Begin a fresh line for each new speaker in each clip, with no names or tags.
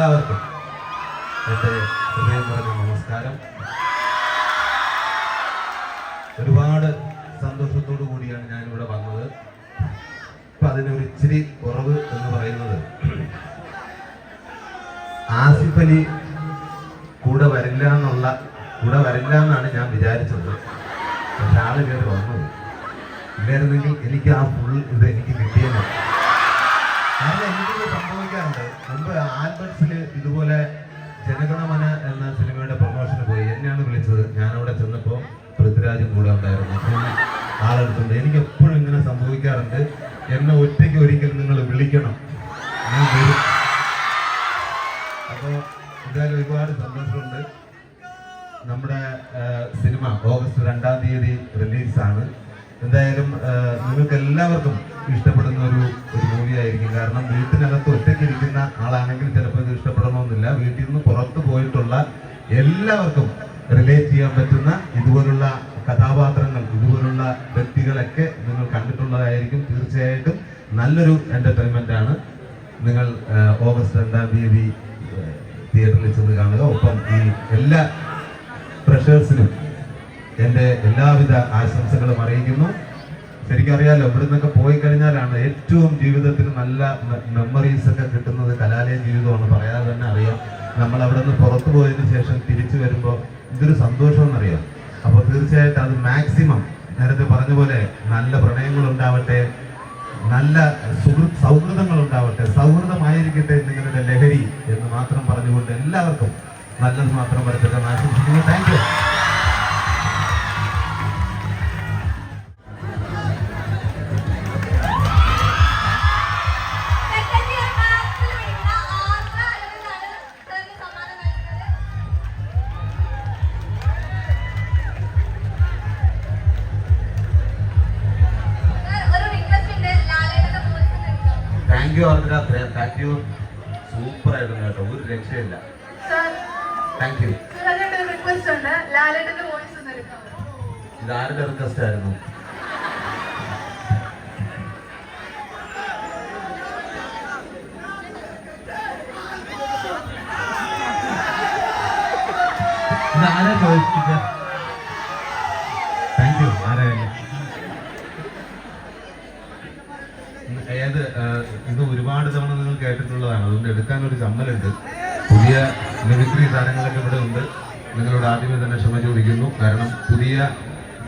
എല്ലാവർക്കും എൻ്റെ ഹൃദയം നിറഞ്ഞ നമസ്കാരം. ഒരുപാട് സന്തോഷത്തോടു കൂടിയാണ് ഞാനിവിടെ വന്നത്. ഇപ്പം അതിനൊരു ഇച്ചിരി കുറവ് എന്ന് പറയുന്നത്, ആസിഫ് അലി കൂടെ വരില്ല എന്നാണ് ഞാൻ വിചാരിച്ചത്. പക്ഷെ ആള് കയറി വന്നത് ഇല്ലായിരുന്നെങ്കിൽ എനിക്ക് ആ ഫുൾ ഇത് എനിക്ക് കിട്ടിയെന്ന്. കാരണം എനിക്കിത് സംഭവിക്കാറുണ്ട്. മുമ്പ് ആൽബർട്സിൽ ഇതുപോലെ ജനഗണമന എന്ന സിനിമയുടെ പ്രൊമോഷന് പോയി എന്നെയാണ് വിളിച്ചത്. ഞാനവിടെ ചെന്നപ്പോൾ പൃഥ്വിരാജും കൂടെ ഉണ്ടായിരുന്നു, ആളെടുത്തുണ്ട്. എനിക്ക് എപ്പോഴും ഇങ്ങനെ സംഭവിക്കാറുണ്ട്. എന്നെ ഒറ്റയ്ക്ക് ഒരിക്കൽ നിങ്ങൾ വിളിക്കണം, ഞാൻ വരും. അപ്പോൾ എന്തായാലും ഒരുപാട് സന്തോഷമുണ്ട്. നമ്മുടെ സിനിമ ഓഗസ്റ്റ് 2-ാം തീയതി റിലീസാണ്. എന്തായാലും നിങ്ങൾക്ക് എല്ലാവർക്കും ഇഷ്ടപ്പെടുന്ന ഒരു മൂവി ആയിരിക്കും. കാരണം വീട്ടിനകത്ത് ഒറ്റയ്ക്ക് ഇരിക്കുന്ന ആളാണെങ്കിൽ ചിലപ്പോൾ ഇത് ഇഷ്ടപ്പെടണമെന്നില്ല. വീട്ടിൽ നിന്ന് പുറത്തു പോയിട്ടുള്ള എല്ലാവർക്കും റിലേറ്റ് ചെയ്യാൻ പറ്റുന്ന ഇതുപോലുള്ള കഥാപാത്രങ്ങൾ, ഇതുപോലുള്ള വ്യക്തികളൊക്കെ നിങ്ങൾ കണ്ടിട്ടുള്ളതായിരിക്കും. തീർച്ചയായിട്ടും നല്ലൊരു എന്റർടൈൻമെന്റ് ആണ്. നിങ്ങൾ ഓഗസ്റ്റ് 2-ാം തീയതി തിയേറ്ററിൽ ചെന്ന് കാണുക. ഒപ്പം ഈ എല്ലാ പ്രഷേഴ്സിനും എൻ്റെ എല്ലാവിധ ആശംസകളും അറിയിക്കുന്നു. ശരിക്കും അറിയാലോ, ഇവിടെ നിന്നൊക്കെ പോയി കഴിഞ്ഞാലാണ് ഏറ്റവും ജീവിതത്തിൽ നല്ല മെമ്മറീസ് ഒക്കെ കിട്ടുന്നത്. കലാലയ ജീവിതമാണ്, പറയാതെ തന്നെ അറിയാം. നമ്മൾ അവിടെ നിന്ന് പുറത്തു പോയതിനു ശേഷം തിരിച്ചു വരുമ്പോൾ ഇതൊരു സന്തോഷമെന്നറിയാം. അപ്പോൾ തീർച്ചയായിട്ടും അത് മാക്സിമം നേരത്തെ പറഞ്ഞ പോലെ നല്ല പ്രണയങ്ങൾ ഉണ്ടാവട്ടെ, നല്ല സൗഹൃദങ്ങൾ ഉണ്ടാവട്ടെ, സൗഹൃദമായിരിക്കട്ടെ നിങ്ങളുടെ ലഹരി എന്ന് മാത്രം പറഞ്ഞുകൊണ്ട് എല്ലാവർക്കും നല്ലത് മാത്രം വരട്ടെ ആശംസിക്കുന്നു. Thank you. Thank you Ardra, thank you. Super ആയിരുന്നു കേട്ടോ, ഒരു രക്ഷയില്ല. Thank you. ഇതാരുടെ റിക്വസ്റ്റ് ആയിരുന്നു? ഇതാരാ ചോദിച്ചിട്ട്? Thank you. ആരായാലും ഇത് ഒരുപാട് തവണ നിങ്ങൾ കേട്ടിട്ടുള്ളതാണ്, അതുകൊണ്ട് എടുക്കാനൊരു ചമ്മലുണ്ട്. പുതിയ മിമിക്രി താരങ്ങളൊക്കെ ഇവിടെ ഉണ്ട്. നിങ്ങളോട് ആദ്യമേ തന്നെ ക്ഷമ ചോദിക്കുന്നു. കാരണം പുതിയ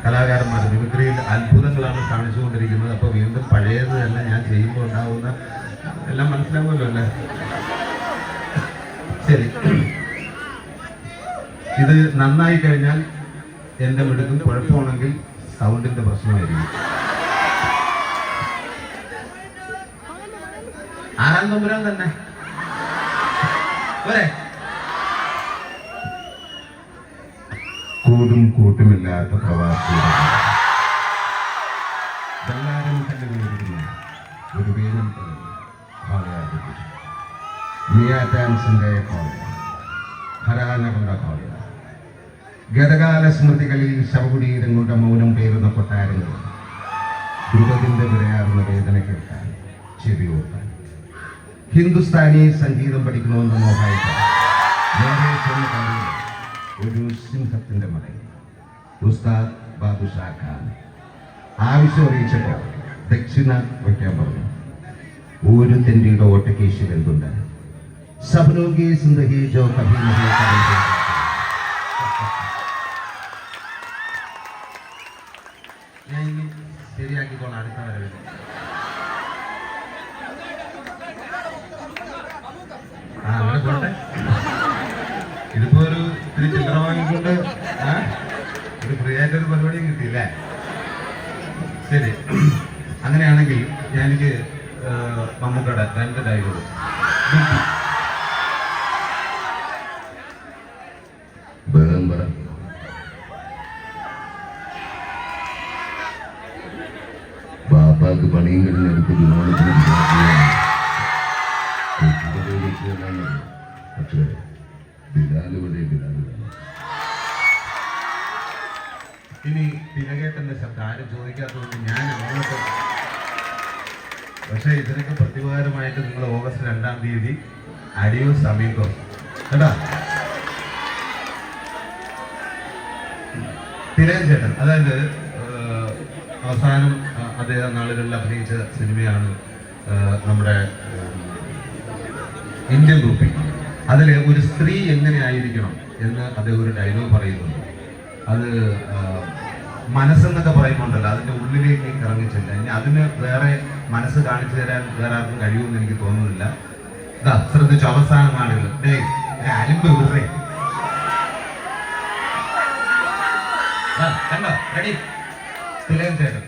കലാകാരന്മാർ മിമിക്രിയിൽ അത്ഭുതങ്ങളാണ് കാണിച്ചുകൊണ്ടിരിക്കുന്നത്. അപ്പോൾ വീണ്ടും പഴയത് തന്നെ ഞാൻ ചെയ്യുമ്പോൾ ഉണ്ടാകുന്ന എല്ലാം മനസ്സിലാവുമല്ലോ അല്ലേ? ശരി, ഇത് നന്നായി കഴിഞ്ഞാൽ എൻ്റെ മിടുക്കും, കുഴപ്പമാണെങ്കിൽ സൗണ്ടിന്റെ പ്രശ്നമായിരിക്കും. ആറാം തമ്പുരാൻ തന്നെ കൂടും കൂട്ടുമില്ലാത്ത പ്രവാസിയുടെ ബെല്ലാരം കണ്ടുകൊണ്ടിരിക്കുന്ന ഒരു വീരം മിയാറ്റാൻസിന്റെ ഹരാനകൊണ്ട കോള ഗതകാല സ്മൃതികളിൽ ശവകുടീരങ്ങളുടെ മൗനം പേരുന്ന കൊട്ടാരങ്ങൾ ധ്രുവതിന്റെ വിരയാർന്ന വേദന കേൾക്കാൻ, ചെവിയോർക്കാൻ, ഹിന്ദുസ്ഥാനി സംഗീതം പഠിക്കണമെന്ന് മോഹായിട്ട് നേരെ ചെന്ന് കണ്ടു ഒരു സിംഹത്തിന്റെ മറയിൽ ഉസ്താദ് ബാദുഷാ ഖാൻ ആവശ്യം അറിയിച്ചപ്പോൾ ദക്ഷിണ വയ്ക്കാൻ പറഞ്ഞു. ഒരു തെണ്ടിയുടെ ഓട്ടക്കേശിൽ എന്തുണ്ട്? സബ്ലോകി സിന്ദഗി ജോ കഭി നഹീ കബൽ. ഞാൻ ഇനി ശരിയാക്കിക്കോളാം അടുത്ത വരവിൽ. അങ്ങനെ പോട്ടെ. ഇതിപ്പോ ഒരു ഇത്തിരി ചില്ലറ വാങ്ങിക്കൊണ്ട് ഒരു ഫ്രീ ആയിട്ടൊരു പരിപാടിയും കിട്ടിയില്ലേ? ശരി, അങ്ങനെയാണെങ്കിൽ എനിക്ക് മമ്മൂക്കയുടെ 2 ഡയലോഗ്. ബാപ്പാക്ക് പണിയും കഴിഞ്ഞെടുത്ത് വിമാനത്തിന് പക്ഷേ ബിലാലുവിടെ ഇനി തിലകേട്ടന്റെ ശബ്ദം ആരും ചോദിക്കാത്തതുകൊണ്ട് ഞാൻ അങ്ങോട്ട്. പക്ഷേ ഇതിനൊക്കെ പ്രതിവാരമായിട്ട് നിങ്ങൾ ഓഗസ്റ്റ് 2-ാം തീയതി അഡിയോസ് അമീഗോസ് കേട്ടാ. തിലകൻ ചേട്ടൻ, അതായത് അവസാനം അദ്ദേഹം നാളുകളിൽ അഭിനയിച്ച സിനിമയാണ് നമ്മുടെ ഇന്ത്യൻ ഗ്രൂപ്പിൽ. അതിൽ ഒരു സ്ത്രീ എങ്ങനെയായിരിക്കണം എന്ന് അദ്ദേഹം ഒരു ഡയലോഗ് പറയുന്നുണ്ട്. അത് മനസ്സെന്നൊക്കെ പറയുന്നുണ്ടല്ലോ, അതിൻ്റെ ഉള്ളിലേക്ക് ഇറങ്ങിച്ചില്ല. ഇനി അതിന് വേറെ മനസ്സ് കാണിച്ചു തരാൻ വേറെ ആർക്കും കഴിയുമെന്ന് എനിക്ക് തോന്നുന്നില്ല. ഇതാ ശ്രദ്ധിച്ചു, അവസാന നാളുകൾ അലിമ്പ് വിറേ കണ്ടോ, റെഡി. തിലകൻ ചേട്ടൻ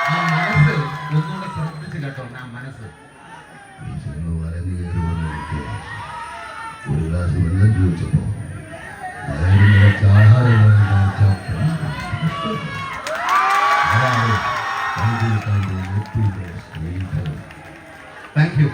ആ മനസ്സ് ഒന്നുകൂടെ ശ്രദ്ധിച്ച് കേട്ടോ. ആ മനസ്സ്
ഒരു ഗ്ലാസ് വെള്ളം ചോദിച്ചപ്പോ ആഹാരം അതാണ്
താങ്ക് യു.